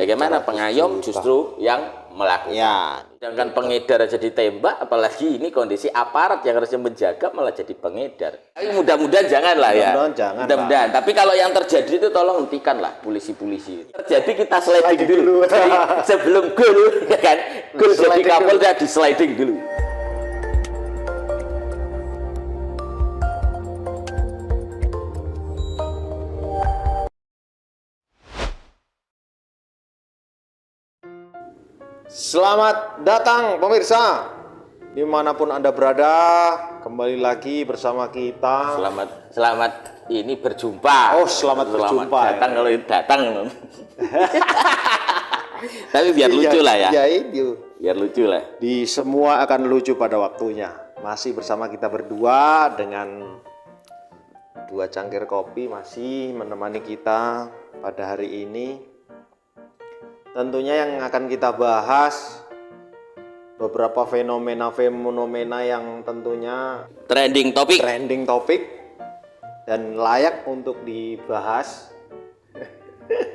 Bagaimana pengayom justru yang melakukan. Ya. Sedangkan pengedar aja ditembak, apalagi ini kondisi aparat yang harusnya menjaga malah jadi pengedar. Tapi mudah-mudahan janganlah ya. Mudah-mudahan jangan. Mudah-mudahan. Tapi kalau yang terjadi itu tolong hentikanlah polisi-polisi. Terjadi kita sliding dulu. Jadi sebelum gol, ya kan? Gol jadi Kapolda di sliding dulu. Selamat datang pemirsa, dimanapun Anda berada, kembali lagi bersama kita. Selamat ini berjumpa. Oh, selamat berjumpa. Datang kalau datang. Tapi biar lucu lah ya. Ya itu. Biar lucu lah. Di semua akan lucu pada waktunya. Masih bersama kita berdua dengan 2 cangkir kopi masih menemani kita pada hari ini. Tentunya yang akan kita bahas beberapa fenomena yang tentunya Trending topik dan layak untuk dibahas.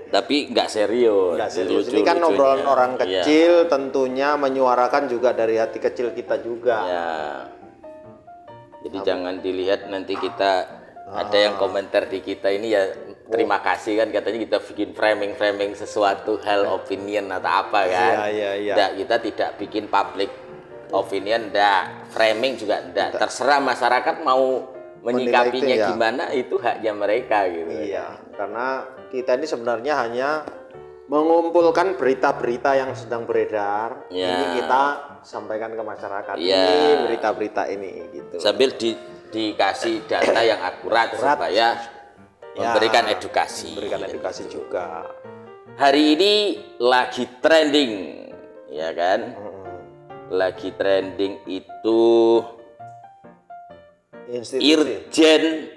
Tapi nggak serius. Nggak serius. Ini kan obrolan orang kecil, tentunya menyuarakan juga dari hati kecil kita juga. Ya. Jadi jangan dilihat nanti kita ada yang komentar di kita ini ya. Terima kasih kan katanya kita bikin framing sesuatu hal opinion atau apa kan. Iya. Nggak, kita tidak bikin public opinion, nggak. Framing juga nggak. Terserah masyarakat mau menyikapinya gimana, itu haknya mereka gitu. Iya, karena kita ini sebenarnya hanya mengumpulkan berita-berita yang sedang beredar. Ini kita sampaikan ke masyarakat. Ini berita-berita ini gitu. Sambil dikasih data yang akurat supaya memberikan edukasi. Juga. Hari ini lagi trending, ya kan? Lagi trending itu Irjen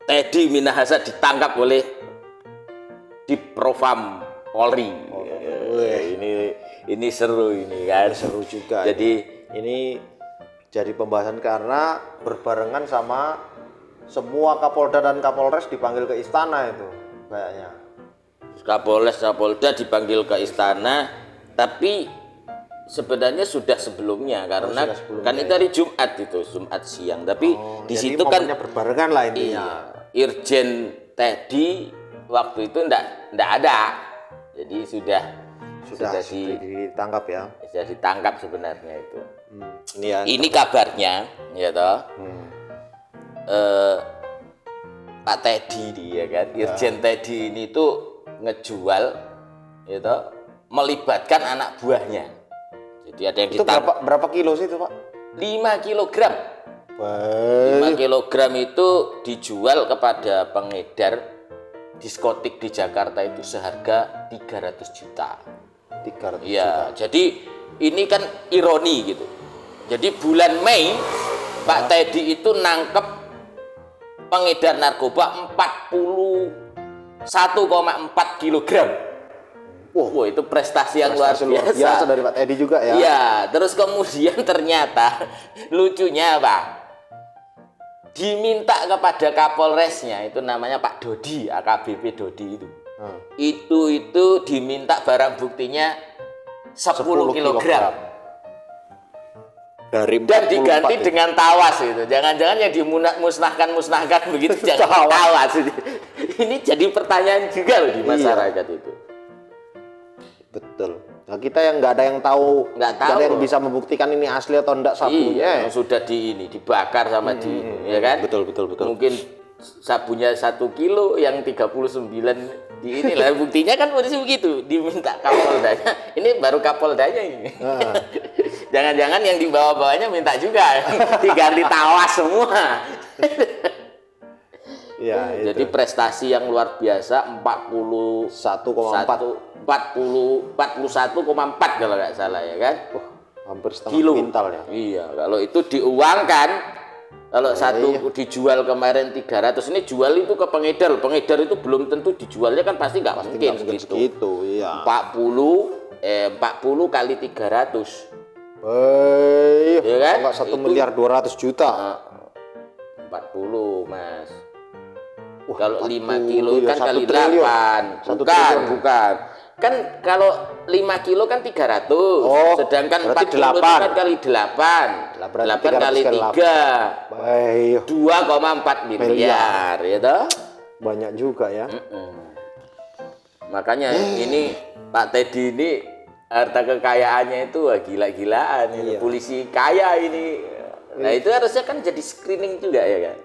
Teddy Minahasa ditangkap oleh Dipropam Polri. Ini seru ini kan? Seru juga. Jadi ini jadi pembahasan karena berbarengan sama semua Kapolda dan Kapolres dipanggil ke istana itu kayaknya. Kapolda dipanggil ke istana, tapi sebenarnya sudah sebelumnya karena kan itu hari Jumat siang. Tapi di situ kan berbarengan lah intinya. Irjen Teddy waktu itu ndak ada. Jadi sudah ditangkap ya. Sudah ditangkap sebenarnya itu. Ini kabarnya ya toh. Pak Teddy dia kan, Irjen Teddy ini tuh ngejual itu melibatkan anak buahnya. Jadi ada yang itu berapa kilo sih itu Pak? 5 kilogram. 5 kilogram itu dijual kepada pengedar diskotik di Jakarta itu seharga 300 juta. 300 juta. Jadi ini kan ironi gitu. Jadi bulan Mei Pak Teddy itu nangkep pengedar narkoba 41,4 kilogram. Wah, itu prestasi yang luar biasa dari Pak Teddy juga ya. Iya, terus kemudian ternyata lucunya apa? Diminta kepada Kapolresnya itu namanya Pak Dodi, AKBP Dodi itu. Itu diminta barang buktinya 10 kilogram. Dan diganti dengan tawas itu. Jangan-jangan yang dimusnahkan begitu jangan tawas. Ini jadi pertanyaan juga loh di masyarakat itu. Betul. Nah, kita yang nggak ada yang tahu, nggak ada yang bisa membuktikan ini asli atau enggak sabunnya. Yang sudah dibakar sama ya kan? Betul. Mungkin sabunnya 1 kilo yang 39 di inilah buktinya kan polisi begitu diminta Kapoldanya. Ini baru Kapoldanya ini. Jangan-jangan yang dibawa-bawanya minta juga diganti tawas semua. Ya, jadi prestasi yang luar biasa 41,4 kalau nggak salah ya kan. Hampir setengah kuintal ya. Iya, kalau itu diuangkan, kalau satu dijual kemarin 300, ini jual itu ke pengedar itu belum tentu dijualnya kan pasti nggak mungkin segitu. Iya. 40 kali 300. Ya kan? Enggak 1,2 miliar 40 Mas. Kalau 5 kilo ya, kan 1 kali triliun. 8. 1 Bukan, triliun. bukan. Kan kalau 5 kilo kan 300. Oh, Sedangkan 4 berarti kilo itu 8. kan kali 8. Lah, berarti 8 kali 300 kali 3. Baik, 2,4 miliar, ya toh? banyak juga ya. Makanya ini Pak Teddy ini harta kekayaannya itu wah, gila-gilaan. Ini polisi kaya ini. Nah itu harusnya kan jadi screening juga ya kan.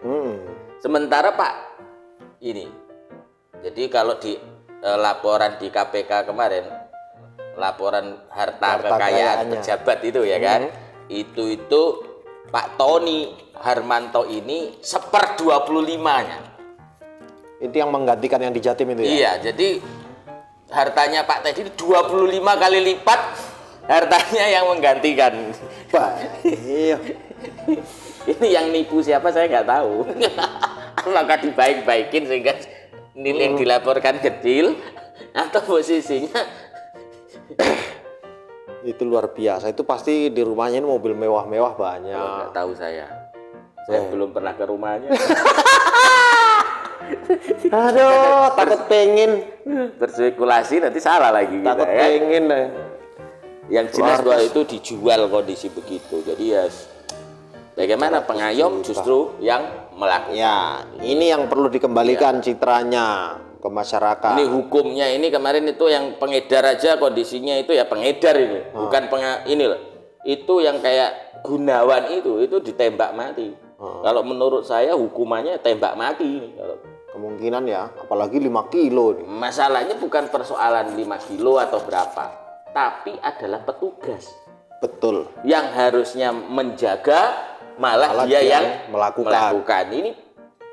Sementara Pak ini, jadi kalau di laporan di KPK kemarin, laporan harta kekayaan pejabat itu ya kan, itu Pak Tony Harmanto ini 1/25-nya. Itu yang menggantikan yang di Jatim itu ya? Iya, jadi hartanya Pak Teddy 25 kali lipat hartanya yang menggantikan. Iya. Ini yang nipu siapa saya nggak tahu. Apakah dibaik-baikin sehingga nilai yang dilaporkan kecil atau posisinya Itu luar biasa. Itu pasti di rumahnya ini mobil mewah-mewah banyak. nggak tahu saya. Saya belum pernah ke rumahnya. Aduh, takut pengen. Berspekulasi nanti salah lagi kita, Takut ya. pengen deh. Yang jelas bahwa itu dijual kondisi begitu. Jadi ya bagaimana pengayom justru yang melakukan. Ya, ini yang perlu dikembalikan citranya ke masyarakat. Ini hukumnya ini kemarin itu yang pengedar aja kondisinya itu ya pengedar ini, bukan ini loh. Itu yang kayak Gunawan itu ditembak mati. Kalau menurut saya hukumannya tembak mati ini. Kemungkinan ya, apalagi 5 kilo nih. Masalahnya bukan persoalan 5 kilo atau berapa, tapi adalah petugas Betul. yang harusnya menjaga malah dia yang melakukan. Ini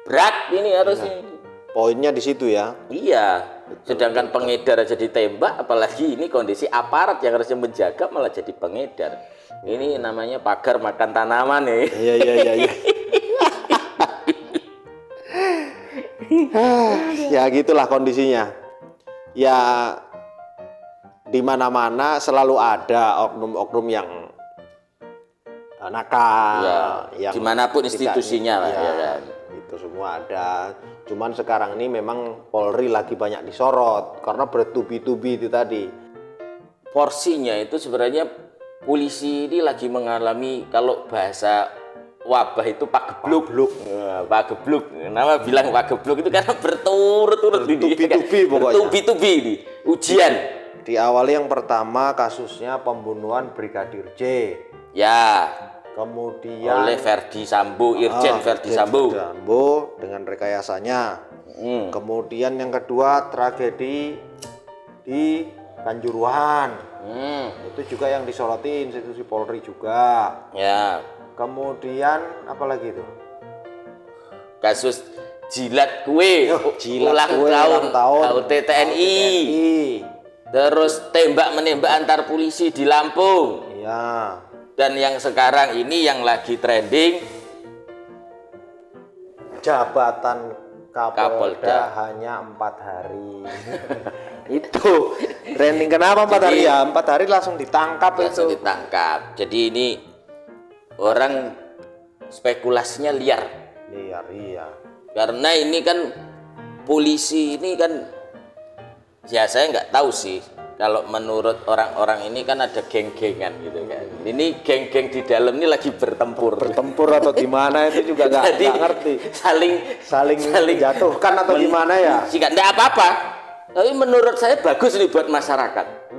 berat ini harusnya. Poinnya di situ ya. Iya. Sedangkan pengedar aja ditembak, apalagi ini kondisi aparat yang harusnya menjaga malah jadi pengedar. Ini namanya pagar makan tanaman ya. Iya. Ya gitulah kondisinya. Ya di mana-mana selalu ada oknum-oknum yang nakal, Ya, yang dimanapun tidak- institusinya lah, ya, ya kan. itu semua ada. Cuman sekarang ini memang Polri lagi banyak disorot karena bertubi-tubi itu tadi. Porsinya itu sebenarnya polisi ini lagi mengalami kalau bahasa wabah itu pagebluk. Pagebluk. Nama bilang pagebluk itu karena berturut-turut Bertubi-tubi pokoknya. Bertubi-tubi ini. Ujian. Diawali yang pertama kasusnya pembunuhan Brigadir J. Ya, Kemudian oleh Verdi Sambo, Irjen Verdi Sambo. Dengan rekayasanya. Kemudian yang kedua tragedi di Kanjuruhan. Itu juga yang disoroti institusi Polri juga. Ya, Kemudian apalagi itu? kasus jilat kue, Jilat ulang kue, tahun, ulang tahun. HUT TNI. Terus tembak menembak antar polisi di Lampung. Iya. Dan yang sekarang ini yang lagi trending Jabatan Kapolda Kapolda. hanya 4 hari. Itu trending kenapa 4 hari ya? 4 hari langsung ditangkap langsung itu. ditangkap. Jadi ini orang spekulasinya liar. Liar, iya. Karena ini kan polisi ini kan ya saya nggak tahu sih. Kalau menurut orang-orang ini kan ada geng-gengan gitu kan. Ini geng-geng di dalam ini lagi bertempur. Bertempur atau gimana itu juga nggak ngerti. Saling Jatuhkan atau gimana ya? Jika enggak apa-apa. Tapi menurut saya bagus nih buat masyarakat.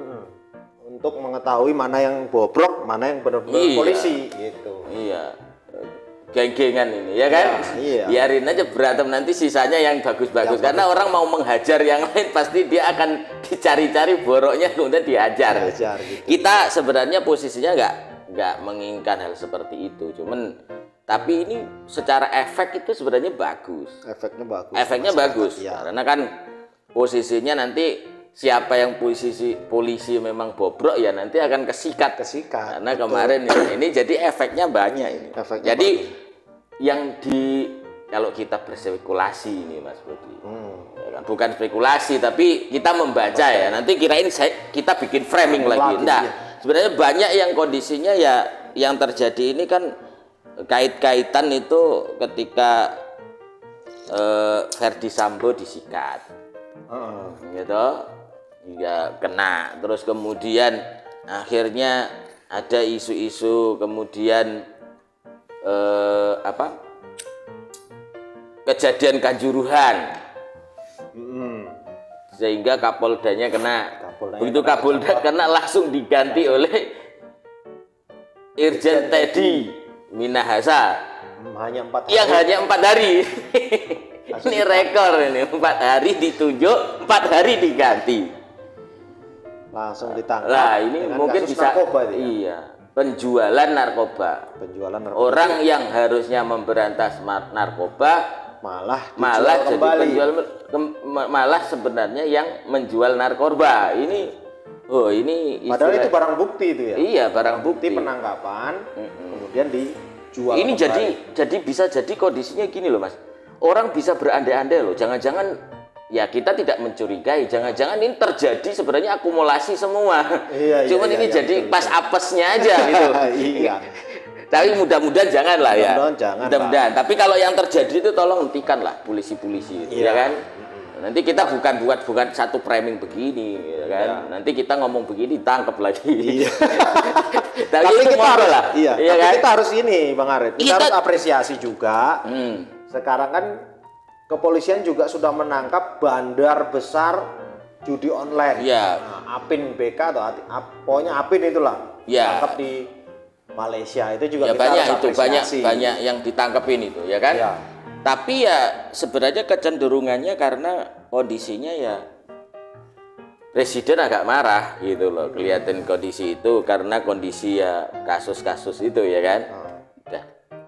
Untuk mengetahui mana yang bobrok, mana yang benar-benar Iya. polisi gitu. Iya. Geng-gengan ini ya kan? Iya. Biarin aja berantem nanti sisanya yang bagus-bagus karena orang mau menghajar yang lain pasti dia akan dicari-cari boroknya kemudian dihajar. Dihajar, gitu. Kita sebenarnya posisinya nggak menginginkan hal seperti itu. Cuman tapi ini secara efek itu sebenarnya bagus. Efeknya bagus. Efeknya bagus. Iya. Karena kan posisinya nanti siapa yang polisi memang bobrok ya nanti akan kesikat. Kesikat. Karena kemarin ini jadi efeknya banyak ini. Efeknya Jadi yang kalau kita berspekulasi ini Mas Budi, ya kan, bukan spekulasi tapi kita membaca ya. Nanti kirain kita bikin framing lagi. Enggak. Iya. Sebenarnya banyak yang kondisinya ya yang terjadi ini kan kait-kaitan itu ketika Verdi Sambo disikat, gitu, ya kena. Terus kemudian akhirnya ada isu-isu kemudian kejadian Kanjuruhan, sehingga Kapoldanya kena. Begitu Kapolda kena langsung diganti oleh Irjen Teddy Minahasa hanya 4 hari. yang hanya 4 hari. Ini rekor ini, 4 hari ditunjuk, 4 hari diganti. Langsung ditangkap. Nah, ini mungkin bisa narkoba itu, ya? Iya, penjualan narkoba. Orang yang harusnya memberantas narkoba malah jadi penjual, malah sebenarnya yang menjual narkoba. Ini padahal itu barang bukti itu ya. Iya, barang bukti penangkapan, kemudian dijual. Ini jadi bisa jadi kondisinya gini loh, Mas. Orang bisa berandai-andai loh, jangan-jangan ya kita tidak mencurigai, jangan-jangan ini terjadi sebenarnya akumulasi semua. Cuman ini jadi pas apesnya aja gitu. Iya. Tapi mudah-mudahan jangan lah ya. Mudah-mudahan. Tapi kalau yang terjadi itu tolong hentikan lah polisi-polisi, ya kan? Nanti kita bukan satu framing begini, ya kan? Nanti kita ngomong begini tangkap lagi. Iya. Tapi kita harus lah. Iya. Tapi kan? Kita harus ini, Bang Arif. Kita harus apresiasi juga. Sekarang kan kepolisian juga sudah menangkap bandar besar judi online. Iya. Nah, Apin BK atau pokoknya Apin itulah. Iya. Tangkap di Malaysia itu juga ya, kita harus apresiasi. banyak yang ditangkapin itu, ya kan? Ya. Tapi ya sebenarnya kecenderungannya karena kondisinya ya Presiden agak marah gitu loh, kelihatan kondisi itu karena kondisi ya kasus-kasus itu, ya kan?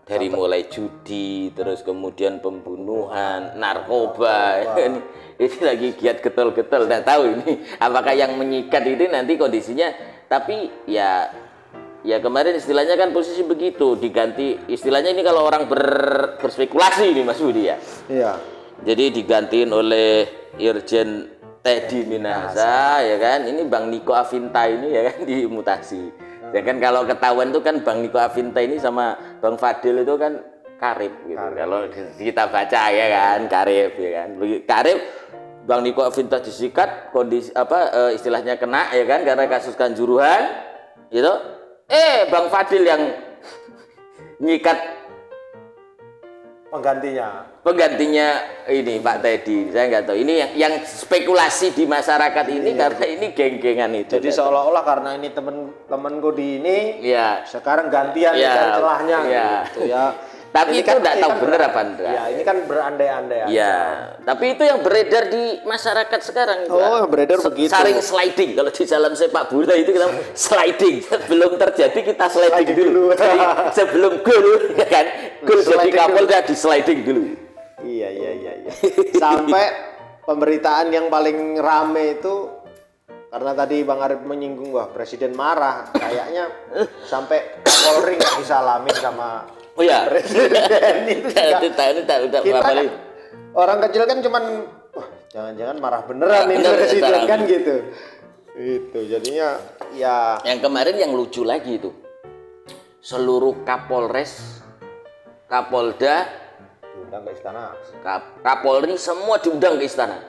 Dari mulai judi, terus kemudian pembunuhan, narkoba. Ini lagi giat getol-getol. Nggak tahu ini apakah yang menyikat ini nanti kondisinya. Tapi ya kemarin istilahnya kan posisi begitu, diganti istilahnya ini kalau orang berspekulasi ini Mas Budi ya. Iya. Jadi digantiin oleh Irjen Teddy Minahasa, ya kan? Ini Bang Niko Afinta ini ya kan dimutasi. Ya kan kalau ketahuan itu kan Bang Niko Afinta ini sama Bang Fadil itu kan karib gitu. Kalau kita baca ya kan karib, ya kan. Karib Bang Niko Afinta disikat, kondisi istilahnya kena, ya kan, karena kasus Kanjuruhan gitu. Bang Fadil yang nyikat penggantinya ini Pak Teddy. Saya nggak tahu. Ini yang spekulasi di masyarakat ini karena ini geng-gengan itu. Jadi seolah-olah karena ini temen-temenku di ini, sekarang gantian celahnya gitu ya. Tapi itu tidak tahu benar apa enggak. Ya, ini kan berandai-andai aja. Ya, tapi itu yang beredar di masyarakat sekarang. Oh, yang beredar begitu. Saring sliding. Kalau di dalam sepak bola itu kita sliding. Sebelum terjadi kita sliding dulu. Jadi sebelum gol, ya kan? Gol jadi Kapolda di sliding dulu. Iya. Sampai pemberitaan yang paling rame itu karena tadi Bang Arif menyinggung Presiden marah, kayaknya sampai Polri nggak disalamin sama Presiden itu juga. Kita orang kecil kan cuman jangan-jangan marah beneran ini Presiden kan gitu. Itu jadinya ya. Yang kemarin yang lucu lagi itu seluruh Kapolres, Kapolda diundang ke istana. Kapolri semua diundang ke istana.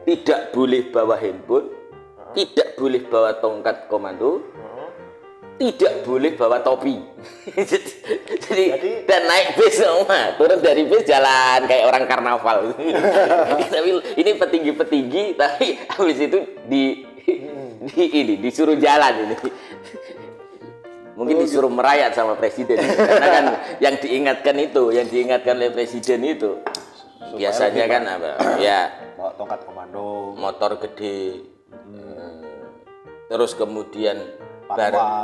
Tidak boleh bawa handphone, tidak boleh bawa tongkat komando, tidak boleh bawa topi. Jadi dan naik bis semua, turun dari bis jalan kayak orang karnaval. Tapi ini petinggi-petinggi, tapi habis itu disuruh jalan ini. Mungkin disuruh merayat sama presiden, karena kan yang diingatkan oleh presiden itu biasanya kan apa? Ya, bawa tongkat komando, motor gede, terus kemudian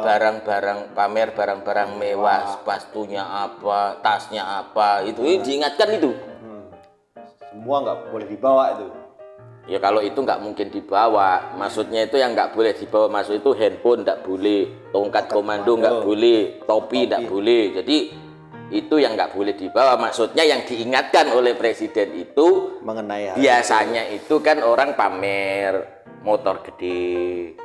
barang-barang pamer, barang-barang mewah, sepatunya apa, tasnya apa, itu diingatkan itu. Semua nggak boleh dibawa itu. Ya kalau itu nggak mungkin dibawa, maksudnya itu yang nggak boleh dibawa, maksud itu handphone nggak boleh, tongkat komando nggak boleh, topi nggak boleh. Jadi itu yang nggak boleh dibawa, maksudnya yang diingatkan oleh presiden itu mengenai biasanya itu kan orang pamer motor gede.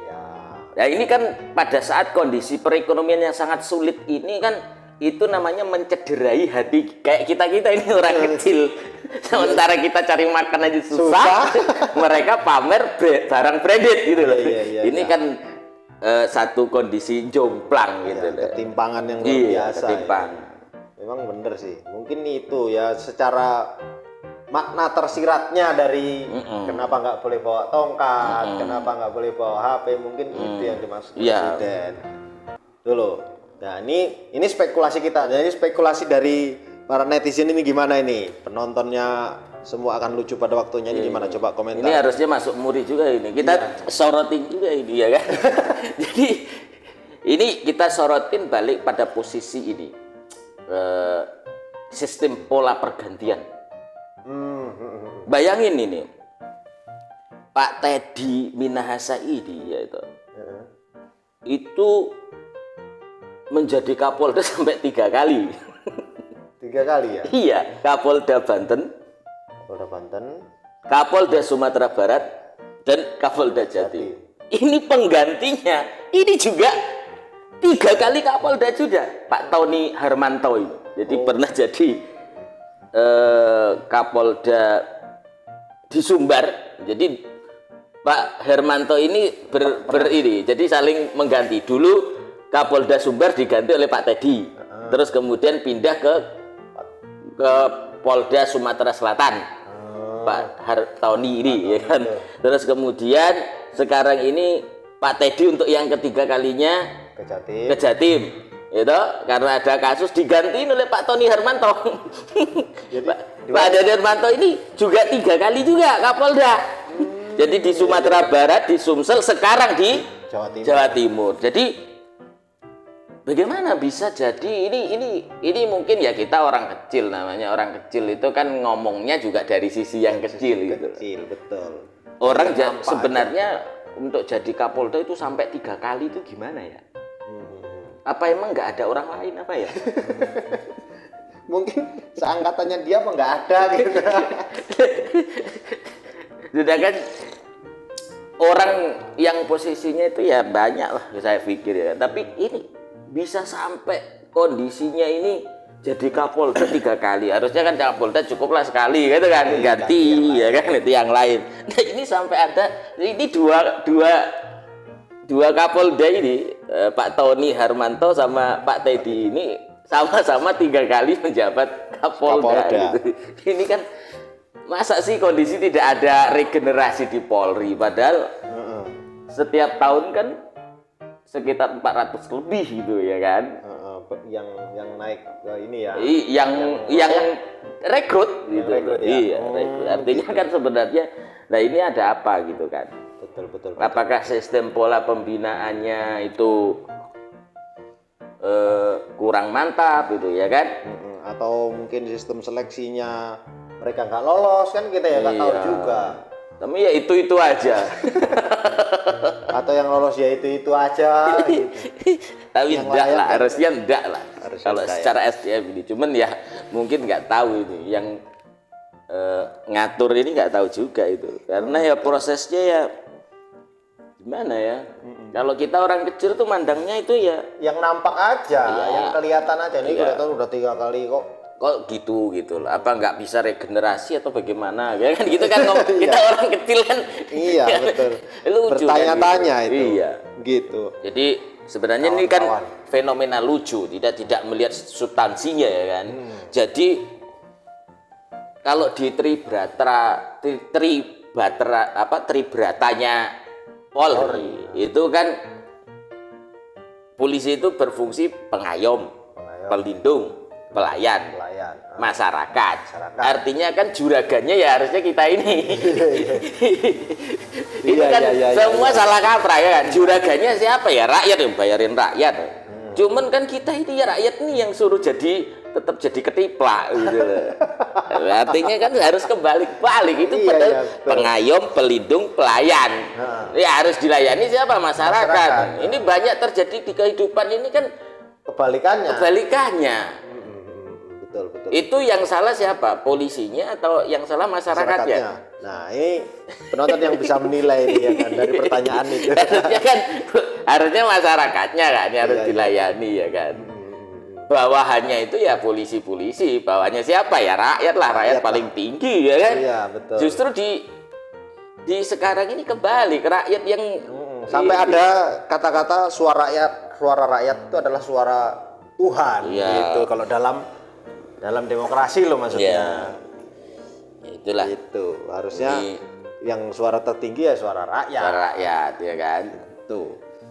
Ya ini kan pada saat kondisi perekonomian yang sangat sulit ini kan itu namanya mencederai hati kayak kita ini orang kecil. Sementara kita cari makan aja susah. Mereka pamer barang branded gitu loh. Ini kan satu kondisi jomplang gitu loh. Ketimpangan yang luar biasa. Ketimpang. Memang bener sih. Mungkin itu ya secara makna tersiratnya dari kenapa nggak boleh bawa tongkat, kenapa nggak boleh bawa HP, mungkin itu yang dimaksud presiden. Dulu. Nah ini spekulasi kita. Jadi spekulasi dari para netizen ini gimana ini? Penontonnya semua akan lucu pada waktunya ini gimana? Coba komentar. Ini harusnya masuk muri juga ini. Kita sorotin juga ini ya kan. Jadi ini kita sorotin balik pada posisi ini. Sistem pola pergantian. Bayangin ini. Pak Teddy Minahasa ini yaitu. Itu menjadi Kapolda sampai 3 kali. 3 kali ya? Iya, Kapolda Banten, Kapolda Sumatera Barat, dan Kapolda Jatim. Ini penggantinya, ini juga 3 kali Kapolda juga, Pak Tony Harmanto ini. Jadi pernah jadi Kapolda di Sumbar. Jadi Pak Hermanto ini ini, jadi saling mengganti. Dulu Kapolda Sumbar diganti oleh Pak Teddy, terus kemudian pindah ke Polda Sumatera Selatan, Pak Hartoni ini, ya kan. Terus kemudian sekarang ini Pak Teddy untuk yang ketiga kalinya ke Jatim, gitu, karena ada kasus digantiin oleh Pak Tony Harmanto. Pak Tony Harmanto ini juga 3 kali juga Kapolda. Jadi di Sumatera Barat, di Sumsel, sekarang di Jawa Timur. Jadi bagaimana bisa jadi ini mungkin ya kita orang kecil, namanya orang kecil itu kan ngomongnya juga dari sisi yang kecil gitu. Kecil, betul. Orang sebenarnya untuk jadi Kapolda itu sampai 3 kali itu gimana ya? Apa emang nggak ada orang lain apa ya? Mungkin seangkatannya dia apa nggak ada gitu. Sudah kan orang yang posisinya itu ya banyak lah saya pikir ya. Tapi ini bisa sampai kondisinya ini jadi Kapolda 3 kali. Harusnya kan Kapolda cukuplah sekali gitu kan, ganti ya kan itu yang lain. Nah ini sampai ada ini dua Kapolda ini, Pak Tony Harmanto sama Pak Teddy ini sama-sama 3 kali menjabat Kapolda. Gitu. Ini kan masa sih kondisi tidak ada regenerasi di Polri, padahal setiap tahun kan sekitar 400 lebih gitu ya kan. Yang naik ke ini ya. Yang rekrut gitu. Rekrut, ya. Iya, rekrut. Artinya kan sebenarnya nah ini ada apa gitu kan. Betul. Apakah sistem pola pembinaannya itu kurang mantap gitu ya kan? Atau mungkin sistem seleksinya mereka nggak lolos kan kita ya nggak tahu juga. Tapi ya itu aja. Atau yang lolos ya itu aja. Gitu. Tapi enggak lah, harusnya enggak lah. Kalau secara SDM ini, cuman ya mungkin nggak tahu ini yang ngatur ini nggak tahu juga itu. Karena ya prosesnya ya gimana ya? Kalau kita orang kecil tuh mandangnya itu ya yang nampak aja, yang kelihatan aja. Ini kelihatan udah 3 kali kok gitu lah. Apa nggak bisa regenerasi atau bagaimana ya kan gitu kan. Kita orang kecil kan iya betul lucu bertanya-tanya kan, gitu. itu iya gitu. Jadi sebenarnya ini kan fenomena lucu, tidak melihat substansinya ya kan. Jadi kalau di tribratanya Polri itu kan polisi itu berfungsi pengayom, pelindung, pelayan masyarakat. Artinya kan juragannya ya harusnya kita ini. Ini kan semua salah kaprah ya kan. Juragannya siapa ya? Rakyat yang bayarin rakyat. Cuman kan kita ini ya rakyat nih yang suruh tetap jadi ketiplak gitu. Artinya kan harus kebalik-balik itu pengayom, pelindung, pelayan. Ya harus dilayani siapa? Masyarakat. Ini banyak terjadi di kehidupan ini kan kebalikannya. Betul. Itu yang salah siapa? Polisinya atau yang salah masyarakatnya? Nah, ini penonton yang bisa menilai ini ya kan dari pertanyaan itu. Harusnya masyarakatnya kan yang harus dilayani ya kan. bawahannya itu ya polisi-polisi, bawahannya siapa ya rakyat lah, rakyat paling tinggi ya kan. Iya, betul. Justru di sekarang ini kebalik, rakyat yang sampai ada kata-kata suara rakyat itu adalah suara Tuhan gitu. Kalau dalam demokrasi loh maksudnya. Ya, itulah. Itu harusnya yang suara tertinggi ya suara rakyat. Suara rakyat ya kan. Tuh.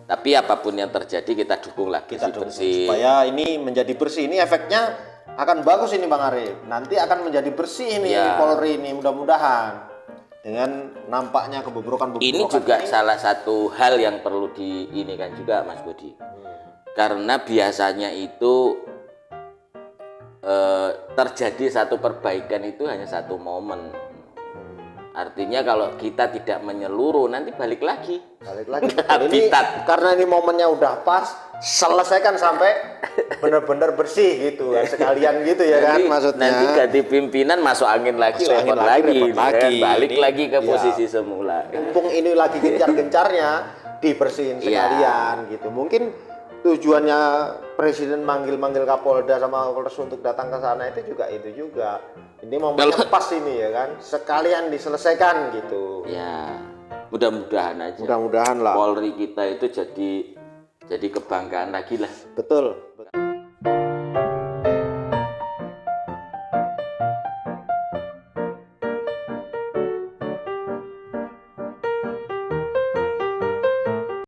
Tapi apapun yang terjadi kita dukung lah bersih. Supaya ini menjadi bersih. Ini efeknya akan bagus ini Bang Arif. Nanti akan menjadi bersih ini Polri ini mudah-mudahan. Dengan nampaknya kebobrokan ini juga salah satu hal yang perlu diinikan juga Mas Budi. Karena biasanya itu terjadi satu perbaikan itu hanya satu momen. Artinya kalau kita tidak menyeluruh nanti balik lagi habitat. Karena ini momennya udah pas, selesaikan sampai benar-benar bersih gitu kan, sekalian gitu ya kan maksudnya. Nanti ganti pimpinan masuk angin lagi, repot lagi. Balik lagi ke posisi semula. Mumpung ini lagi gencar-gencarnya dibersihin sekalian gitu. Mungkin tujuannya Presiden manggil-manggil Kapolda sama Kapolres untuk datang ke sana itu juga. Ini momennya pas ini ya kan, sekalian diselesaikan gitu. Ya, mudah-mudahan aja. Mudah-mudahan lah. Polri kita itu jadi kebanggaan lagi lah. Betul.